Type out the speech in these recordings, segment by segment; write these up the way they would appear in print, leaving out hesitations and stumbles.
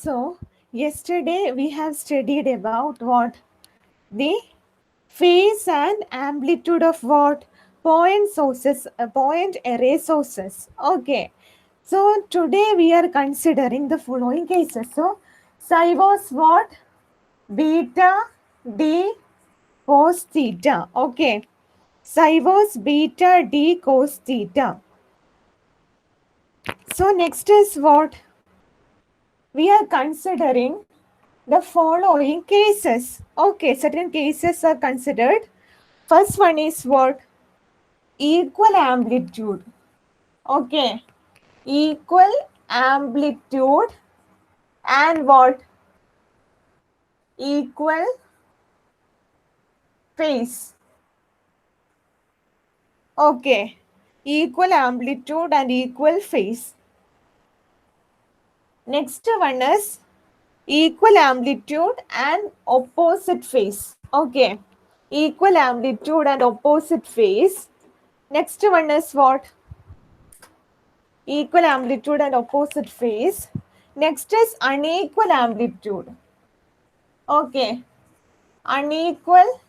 So, yesterday we have studied about what? The phase and amplitude of what? Point sources, point array sources. Okay. So, today we are considering the following cases. So, psi was what? Beta d cos theta. Okay. Psi was beta d cos theta. So, next is what? We are considering the following cases. Okay, certain cases are considered. First one is what? Equal amplitude. Okay, equal amplitude and what? Equal phase. Okay, equal amplitude and equal phase. Next one is equal amplitude and opposite phase. Okay, equal amplitude and opposite phase. Next one is what? Equal amplitude and opposite phase. Next is unequal amplitude. Okay, unequal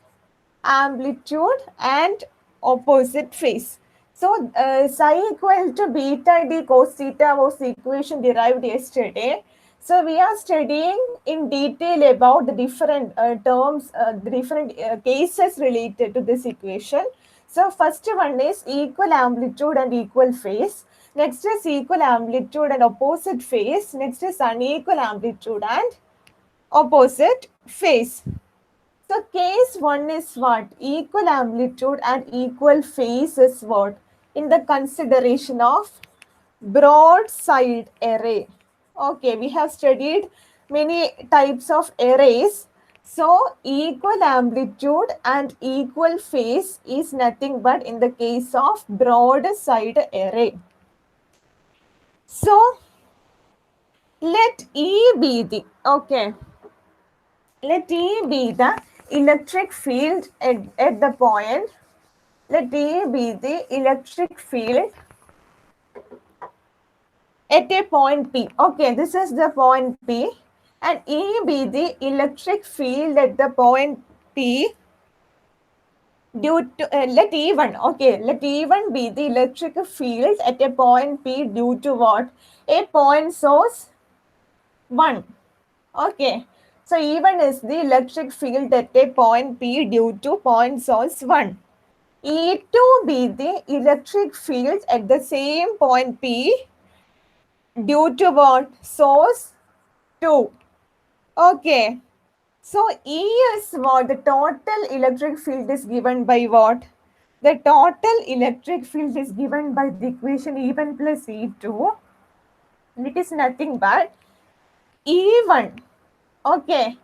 amplitude and opposite phase. So, psi equal to beta d cos theta was the equation derived yesterday. So, we are studying in detail about the different terms, the different cases related to this equation. So, first one is equal amplitude and equal phase. Next is equal amplitude and opposite phase. Next is unequal amplitude and opposite phase. So case 1 is what? Equal amplitude and equal phase is what? In the consideration of broadside array. Okay, we have studied many types of arrays. So equal amplitude and equal phase is nothing but in the case of broadside array. So let E be the, okay, let E be the electric field at the point. Let E be the electric field at a point P. Okay, this is the point P. And E be the electric field at the point P due to, let E1, okay, let E1 be the electric field at a point P due to what? A point source 1. Okay, so E1 is the electric field at a point P due to point source 1. E2 be the electric field at the same point P due to what? Source 2. Okay. So E is what? The total electric field is given by what? The total electric field is given by the equation E1 plus E2. And it is nothing but E1. Okay.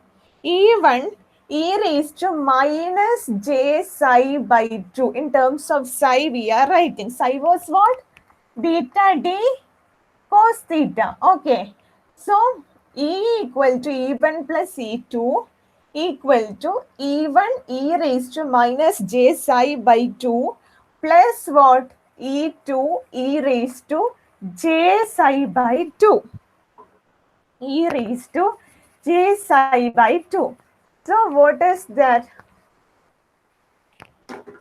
E1 e raised to minus j psi by 2. In terms of psi, we are writing. Psi was what? Beta d cos theta. Okay. So, E equal to E1 plus E2 equal to E1 e raised to minus j psi by 2 plus what? E2 e raised to j psi by 2. E raised to j psi by 2. So, what is that?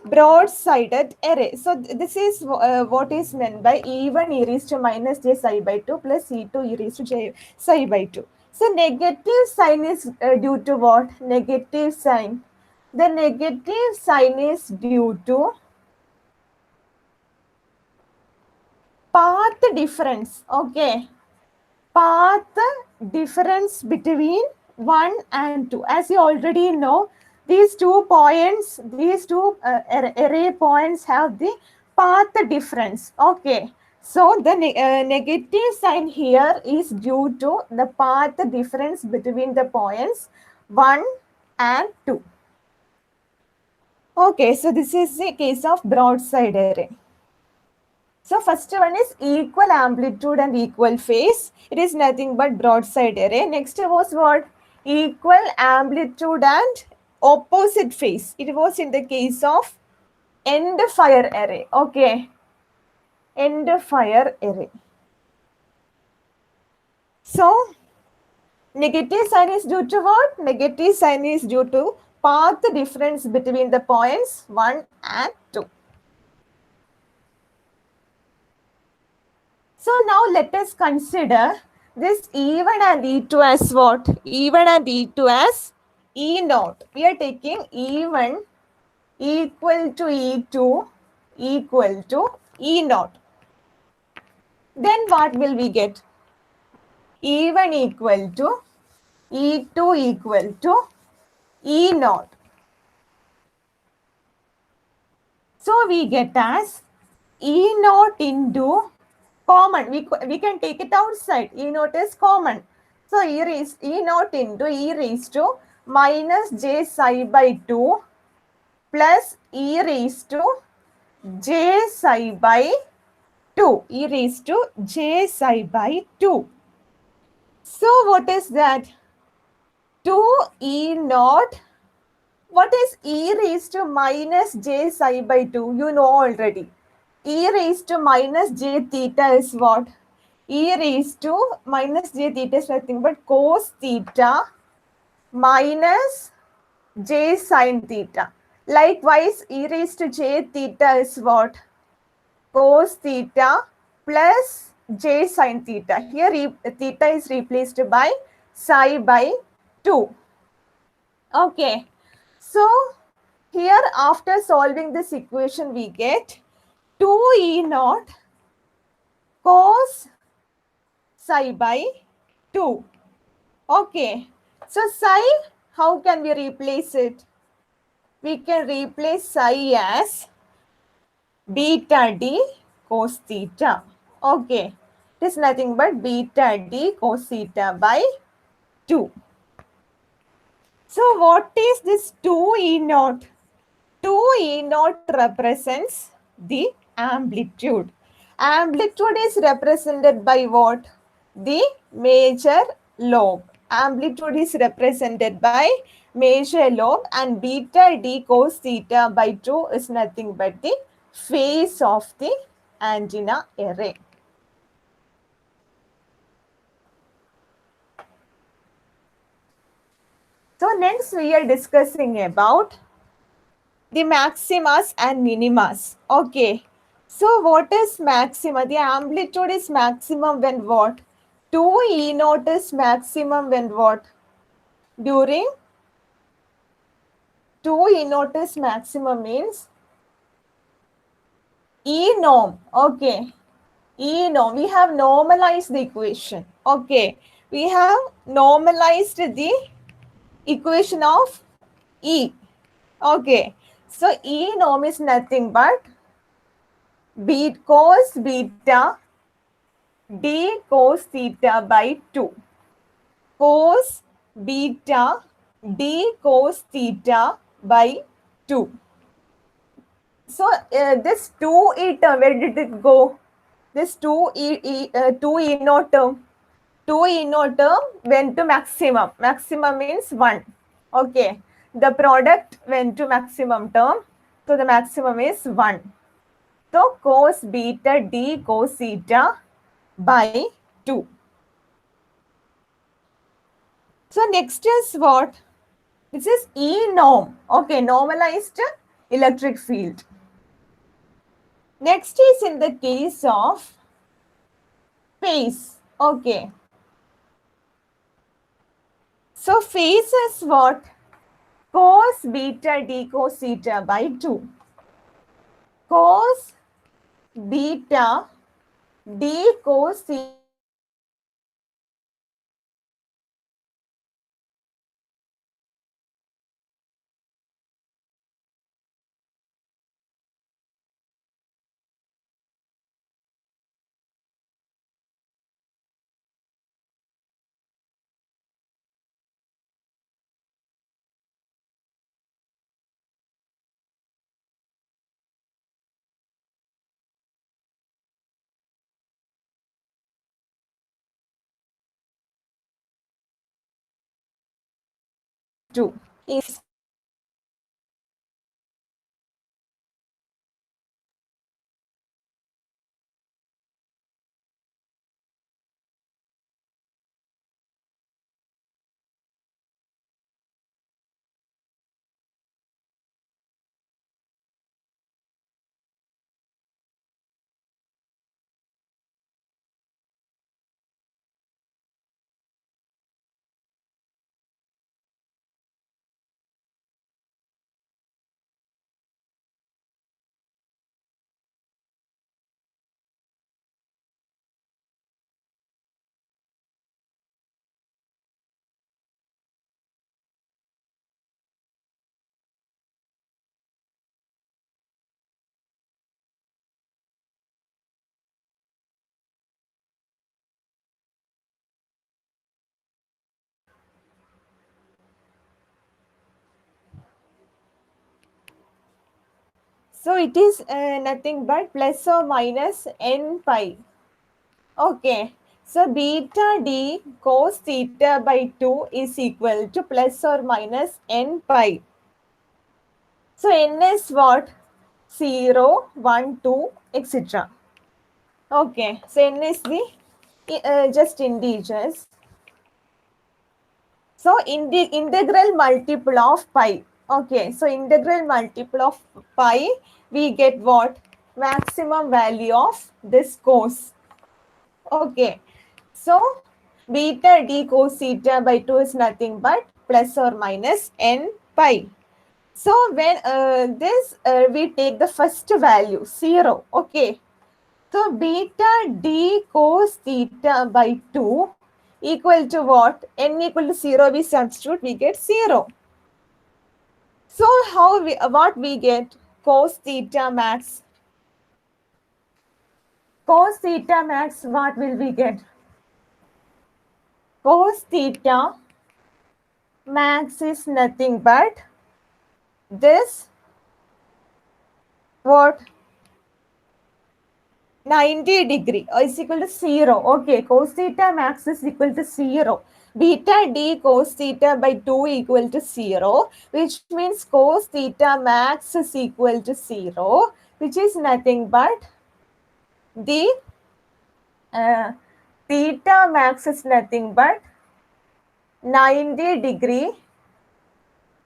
Broad-sided array. So, this is what is meant by E1 e raised to minus j psi by 2 plus E2 e raised to j psi by 2. So, negative sign is due to what? Negative sign. The negative sign is due to path difference. Okay. Path difference between 1 and 2. As you already know, these 2 points, these 2 array points have the path difference. Okay. So the negative sign here is due to the path difference between the points 1 and 2. Okay, so this is the case of broadside array. So first one is equal amplitude and equal phase. It is nothing but broadside array. Next was what? Equal amplitude and opposite phase. It was in the case of end fire array. Okay. End fire array. So Negative sign is due to what? Negative sign is due to path difference between the points 1 and 2. So now let us consider this E1 and E2 as what? E1 and E2 as E naught. We are taking E1 equal to E2 equal to E naught. Then what will we get? E1 equal to E2 equal to E naught. So we get as E naught into common. We can take it outside. E naught is common. So E naught into E raised to minus j psi by 2 plus E raised to j psi by 2. E raised to j psi by 2. So what is that? 2 E naught. What is e raised to minus j psi by 2? You know already. E raised to minus j theta is what? E raised to minus j theta is nothing but cos theta minus j sin theta. Likewise, e raised to j theta is what? Cos theta plus j sin theta. Here theta is replaced by psi by 2. Okay. So, here after solving this equation we get 2e naught cos psi by 2. Okay. So psi, how can we replace it? We can replace psi as beta d cos theta. Okay. It is nothing but beta d cos theta by 2. So what is this 2e naught? 2e naught represents the amplitude. Amplitude is represented by what? The major lobe. Amplitude is represented by major lobe and beta d cos theta by 2 is nothing but the phase of the antenna array. So next we are discussing about the maximas and minimas. Okay. So what is maxima? The amplitude is maximum when what? 2e naught is maximum when what? During 2e naught is maximum means E norm. Okay. E norm. We have normalized the equation. Okay. We have normalized the equation of E. Okay. So E norm is nothing but cos beta d cos theta by 2. Cos beta d cos theta by 2. So this 2e term, where did it go? This 2e naught term. 2e naught term went to maximum. Maximum means 1. Okay. The product went to maximum term. So the maximum is 1. So cos beta d cos theta by 2. So next is what? This is E norm. Okay, normalized electric field. Next is in the case of phase. Okay. So phase is what? Cos beta d cos theta by 2. Cos beta d cos theta two is So it is nothing but plus or minus n pi. Okay. So beta d cos theta by 2 is equal to plus or minus n pi. So n is what? 0, 1, 2, etc. Okay. So n is the just integers. So integral multiple of pi. Okay, so integral multiple of pi, we get what? Maximum value of this cos. Okay, so beta d cos theta by 2 is nothing but plus or minus n pi. So when we take the first value 0. Okay, so beta d cos theta by 2 equal to what? N equal to 0, we substitute, we get 0. So what we get? Cos theta max. Cos theta max, what will we get? Cos theta max is nothing but this what? 90 degree is equal to 0. Okay, cos theta max is equal to 0. Beta d cos theta by 2 equal to 0, which means cos theta max is equal to 0, which is nothing but the theta max is nothing but 90 degree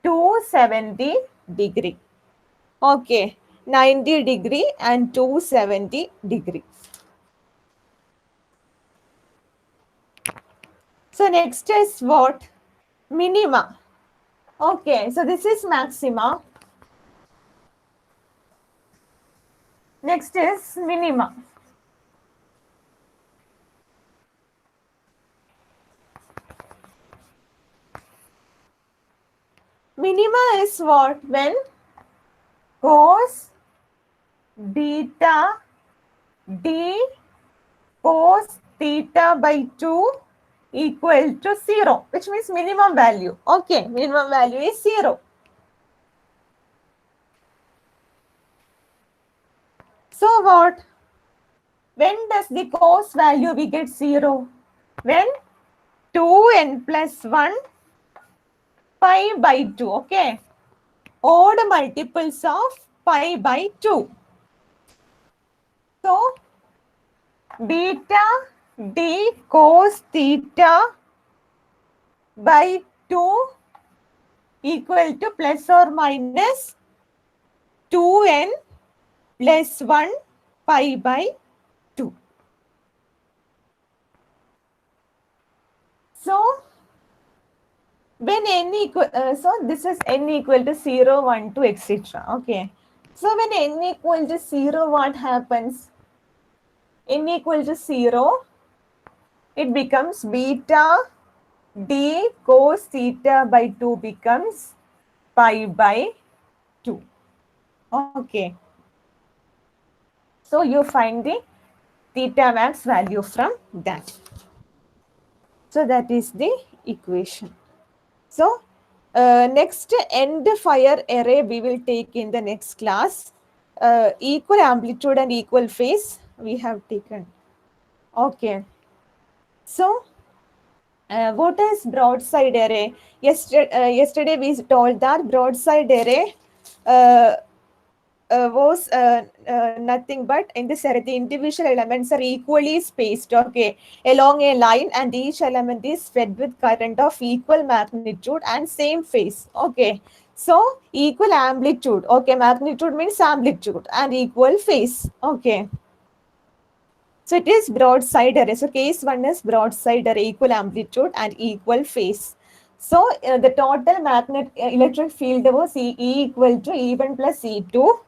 to 70 degree. Okay, 90 degree and 270 degree. So next is what? Minima. Okay, so this is maxima. Next is minima. Minima is what? When cos beta d cos theta by 2 equal to 0, which means minimum value. Okay, minimum value is 0. So what? When does the cos value we get 0? When 2n plus 1 pi by 2. Okay, odd multiples of pi by 2. So beta d cos theta by 2 equal to plus or minus 2n plus 1 pi by 2. So when n equal, so this is n equal to 0, 1, 2, etc. Okay. So when n equal to 0, what happens? N equal to 0, it becomes beta d cos theta by 2 becomes pi by 2. Okay. So you find the theta max value from that. So that is the equation. So next end fire array we will take in the next class. Equal amplitude and equal phase we have taken. Okay. So what is broadside array? Yesterday we told that broadside array was nothing but in this array the individual elements are equally spaced, okay, along a line, and each element is fed with current of equal magnitude and same phase. Okay, so equal amplitude. Okay, magnitude means amplitude and equal phase. Okay, so it is broadside array. So case 1 is broadside array, equal amplitude and equal phase. So the total electric field was E equal to E1 plus E2.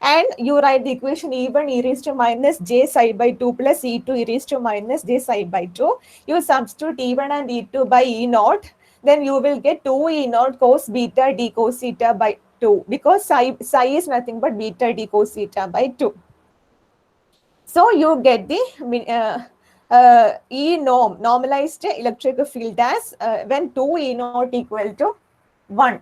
And you write the equation E1 e raised to minus j psi by 2 plus E2 e raised to minus j psi by 2. You substitute E1 and E2 by E naught. Then you will get 2 E naught cos beta d cos theta by 2. Because psi is nothing but beta d cos theta by 2. So you get the E norm, normalized electric field as when 2 E naught equal to 1.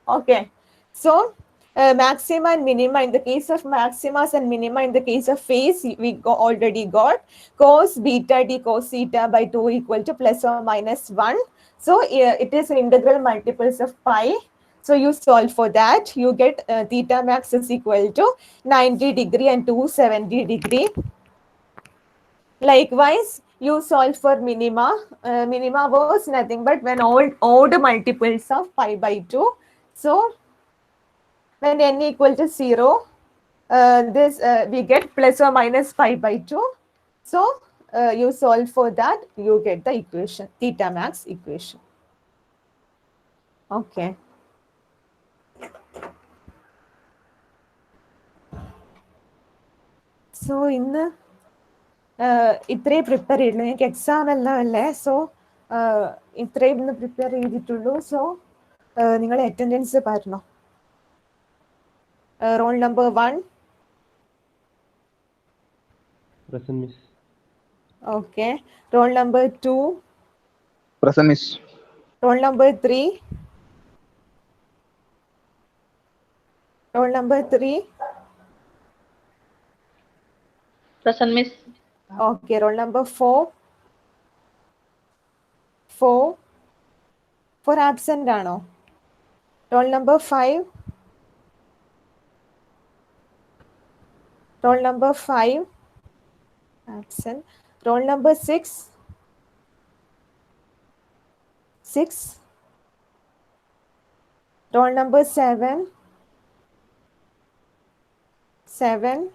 Okay. So maxima and minima. In the case of maximas and minima, in the case of phase, we already got cos beta d cos theta by 2 equal to plus or minus 1. So it is integral multiples of pi. So you solve for that. You get theta max is equal to 90 degree and 270 degree. Likewise, you solve for minima. Minima was nothing but when odd multiples of pi by 2. So when n equal to 0, this we get plus or minus pi by 2. So you solve for that, you get the equation, theta max equation. Okay. So ഇന്ന് ഇത്രയും prepare ചെയ്തിട്ടുള്ളൂ. എനിക്ക് exam എല്ലാം അല്ലേ, so ഇത്രയും ഇന്ന് prepare ചെയ്തിട്ടുള്ളൂ. So നിങ്ങൾ അറ്റൻഡൻസ് പറഞ്ഞോ. Roll number 1. Present, miss. Okay. Roll number 2. Present, miss. Roll number 3. Roll number 3. Present, miss. Okay. Roll number 4. 4 absent ആണോ? Roll number 5. Roll number 5 absent. Roll number 6. 6. Roll number 7. 7.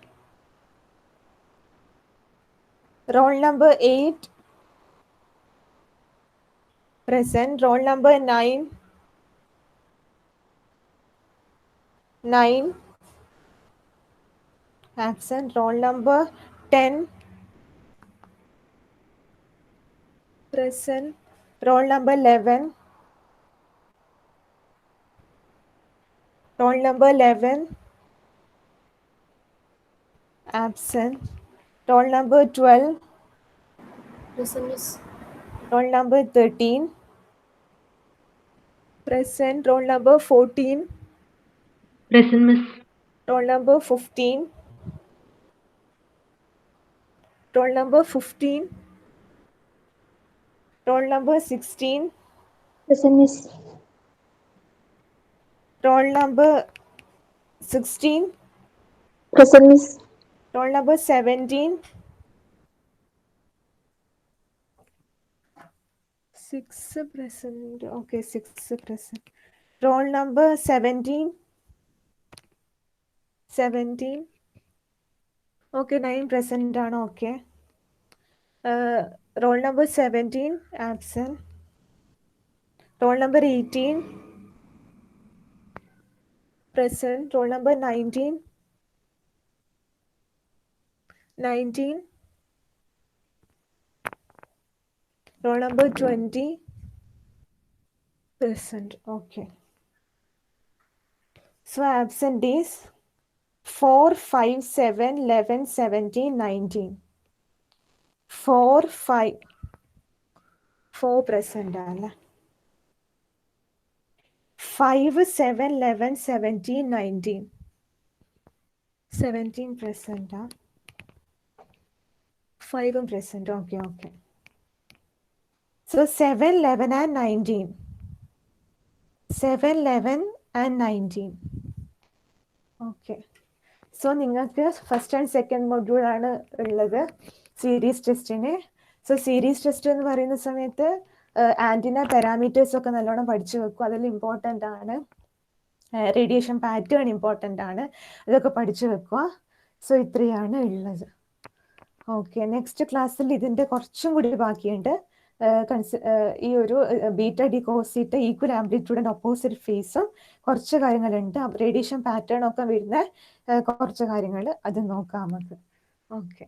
Roll number 8. Present. Roll number 9. 9. Absent. Roll number 10. Present. Roll number 11. Roll number 11. Absent. Roll number 12. Present, miss. Roll number 13. Present. Roll number 14. Present, miss. Roll number 15. Roll number 15. Roll number 16. Present, miss. Roll number 16. Present, miss. Roll number 17. 6 present. Okay, 6 present. Roll number 17. 17. Okay, 9 present ആണ്. Okay. Roll number 17 absent. Roll number 18 present. Roll number 19. 19. Roll number 20 present. Okay. So absent is 4, 5, 7, 11, 17, 19. 4, 5. 4 present ആണ്. 5, 7, 11, 17, 19. 17 present. 5 present. Okay, okay. So 7, 11 and 19. 7, 11 and 19. Okay. So നിങ്ങൾക്ക് first and second module ആണ് ഉള്ളത് series ടെസ്റ്റിന്. So series test എന്ന് പറയുന്ന സമയത്ത് antenna parameters ഒക്കെ നല്ലോണം പഠിച്ചു വെക്കും. അതിൽ ഇമ്പോർട്ടൻ്റ് ആണ്. റേഡിയേഷൻ പാറ്റേൺ ഇമ്പോർട്ടൻ്റ് ആണ്. അതൊക്കെ പഠിച്ചു വെക്കുക. സോ ഇത്രയാണ് ഉള്ളത്. ഓക്കെ, നെക്സ്റ്റ് ക്ലാസ്സിൽ ഇതിൻ്റെ കുറച്ചും കൂടി ബാക്കിയുണ്ട്. ഈ ഒരു beta D cos theta equal amplitude and opposite ഫേസും കുറച്ച് കാര്യങ്ങളുണ്ട്. റേഡിയേഷൻ പാറ്റേൺ ഒക്കെ വരുന്ന കുറച്ച് കാര്യങ്ങൾ അത് നോക്കാം നമുക്ക്. ഓക്കെ.